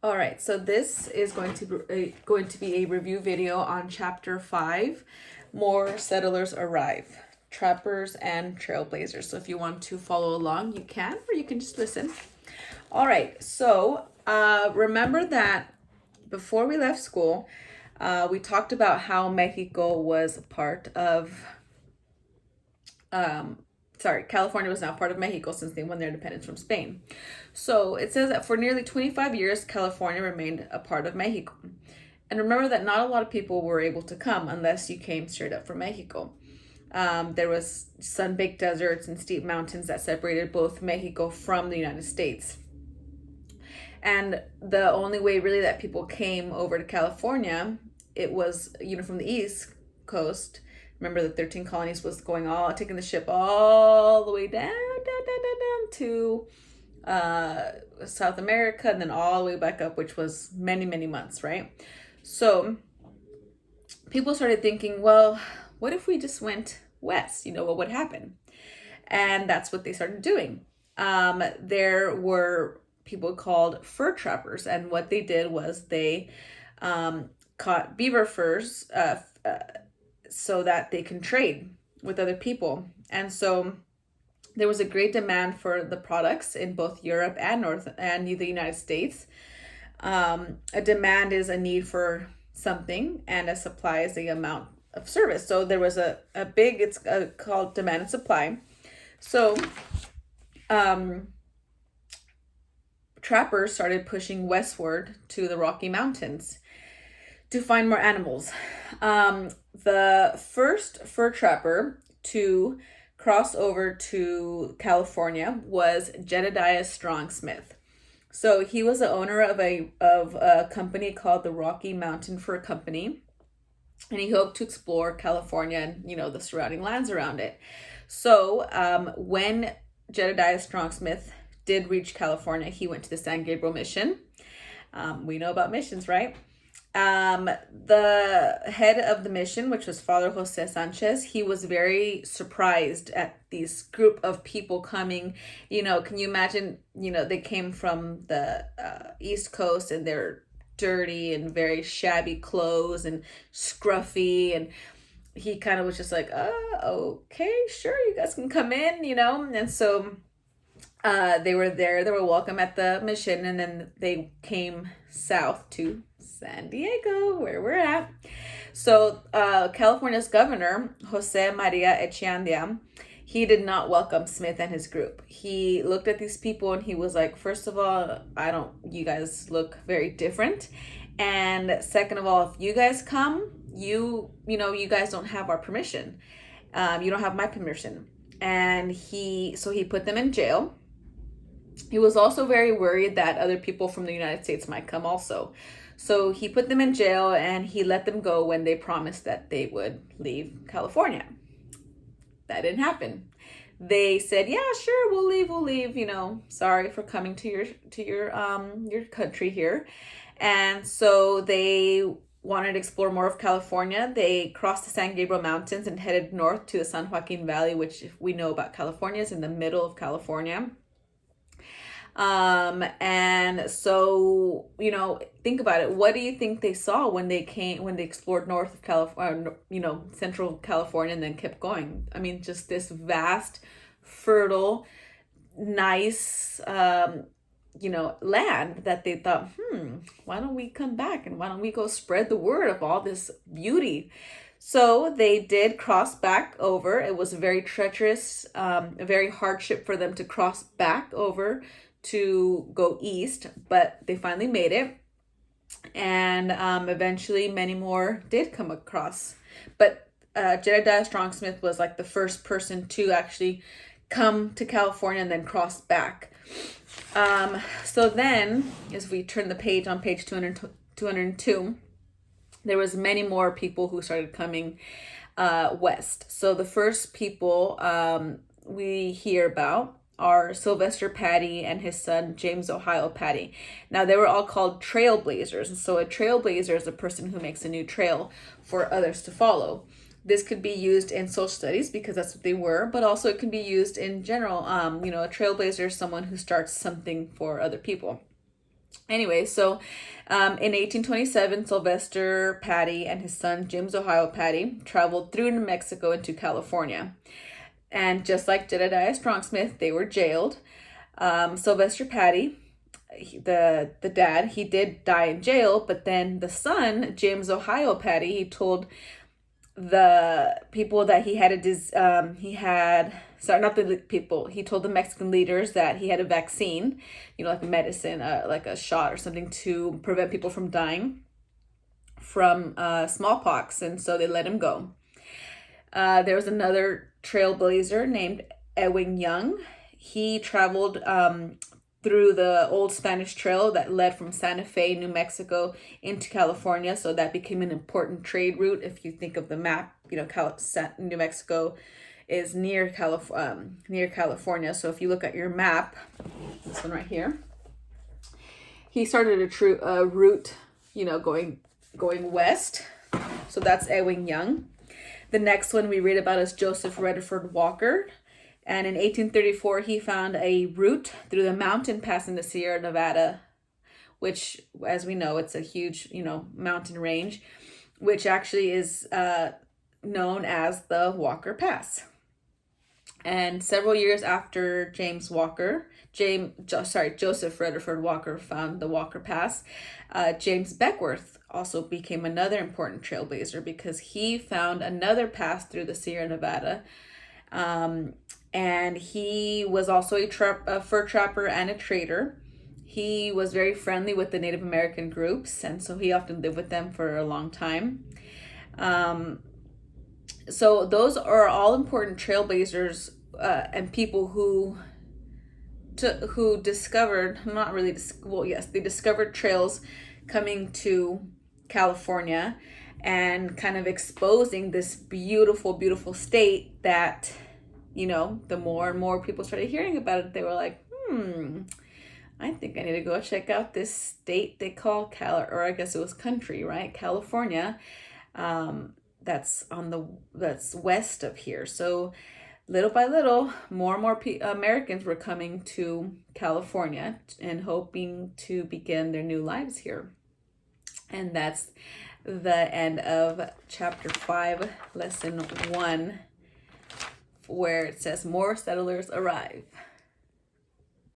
All right, so this is going to be a review video on Chapter 5, More Settlers Arrive, Trappers and Trailblazers. So if you want to follow along, you can, or you can just listen. All right, so remember that before we left school, we talked about how Mexico was part of California was now part of Mexico since they won their independence from Spain. So it says that for nearly 25 years, California remained a part of Mexico. And remember that not a lot of people were able to come unless you came straight up from Mexico. There was sun-baked deserts and steep mountains that separated both Mexico from the United States. And the only way really that people came over to California, it was, from the East Coast. Remember the 13 colonies was taking the ship all the way down to South America and then all the way back up, which was many, many months, right? So people started thinking, well, what if we just went west? What would happen? And that's what they started doing. There were people called fur trappers, and what they did was they caught beaver furs so that they can trade with other people. And so there was a great demand for the products in both Europe and the United States. A demand is a need for something, and a supply is the amount of service. So there was a big, it's called demand and supply. So trappers started pushing westward to the Rocky Mountains to find more animals. The first fur trapper to cross over to California was Jedediah Strong Smith. So he was the owner of a company called the Rocky Mountain Fur Company, and he hoped to explore California and the surrounding lands around it. So when Jedediah Strong Smith did reach California, he went to the San Gabriel Mission. We know about missions, right? The head of the mission, which was Father Jose Sanchez, he was very surprised at this group of people coming. Can you imagine, they came from the East Coast, and they're dirty and very shabby clothes and scruffy, and he kind of was just like, okay, sure, you guys can come in, and so they were there, they were welcome at the mission, and then they came south to San Diego, where we're at. So California's governor, Jose Maria Echeandia, he did not welcome Smith and his group. He looked at these people and he was like, first of all, you guys look very different. And second of all, if you guys come, you guys don't have our permission. You don't have my permission. And he put them in jail. He was also very worried that other people from the United States might come also. So he put them in jail and he let them go when they promised that they would leave California. That didn't happen. They said, yeah, sure, we'll leave, sorry for coming to your country here. And so they wanted to explore more of California. They crossed the San Gabriel Mountains and headed north to the San Joaquin Valley, which, if we know about California, is in the middle of California. And so, think about it. What do you think they saw when they explored north of California, central California, and then kept going? I mean, just this vast, fertile, nice, land that they thought, why don't we come back and why don't we go spread the word of all this beauty? So they did cross back over. It was a very treacherous, a very hardship for them to cross back over to go east, but they finally made it. And eventually many more did come across. But Jedediah Strong Smith was like the first person to actually come to California and then cross back. So then, as we turn the page on page 202, there was many more people who started coming west. So the first people we hear about are Sylvester Patty and his son James Ohio Patty. Now, they were all called trailblazers. And so a trailblazer is a person who makes a new trail for others to follow. This could be used in social studies because that's what they were, but also it can be used in general. A trailblazer is someone who starts something for other people. Anyway, so in 1827, Sylvester Patty and his son James Ohio Patty traveled through New Mexico into California. And just like Jedediah Strong Smith, they were jailed. Sylvester Patty, the dad, he did die in jail, but then the son, James Ohio Patty, he told the people that he told the Mexican leaders that he had a vaccine, like a medicine, like a shot or something to prevent people from dying from smallpox, and so they let him go. There was another trailblazer named Ewing Young. He traveled through the old Spanish Trail that led from Santa Fe, New Mexico into California. So that became an important trade route. If you think of the map, New Mexico is near California. So if you look at your map, this one right here, he started a route, going west. So that's Ewing Young. The next one we read about is Joseph Rutherford Walker. And in 1834, he found a route through the mountain pass in the Sierra Nevada, which, as we know, it's a huge, mountain range, which actually is known as the Walker Pass. And several years after Joseph Rutherford Walker found the Walker Pass, James Beckwourth also became another important trailblazer because he found another pass through the Sierra Nevada. And he was also a fur trapper and a trader. He was very friendly with the Native American groups, and so he often lived with them for a long time. So those are all important trailblazers and people who discovered, they discovered trails coming to California and kind of exposing this beautiful, beautiful state that, the more and more people started hearing about it, they were like, I think I need to go check out this state they call or I guess it was country, right? California. That's west of here. So little by little, more and more Americans were coming to California and hoping to begin their new lives here. And that's the end of chapter 5, lesson 1, where it says more settlers arrive.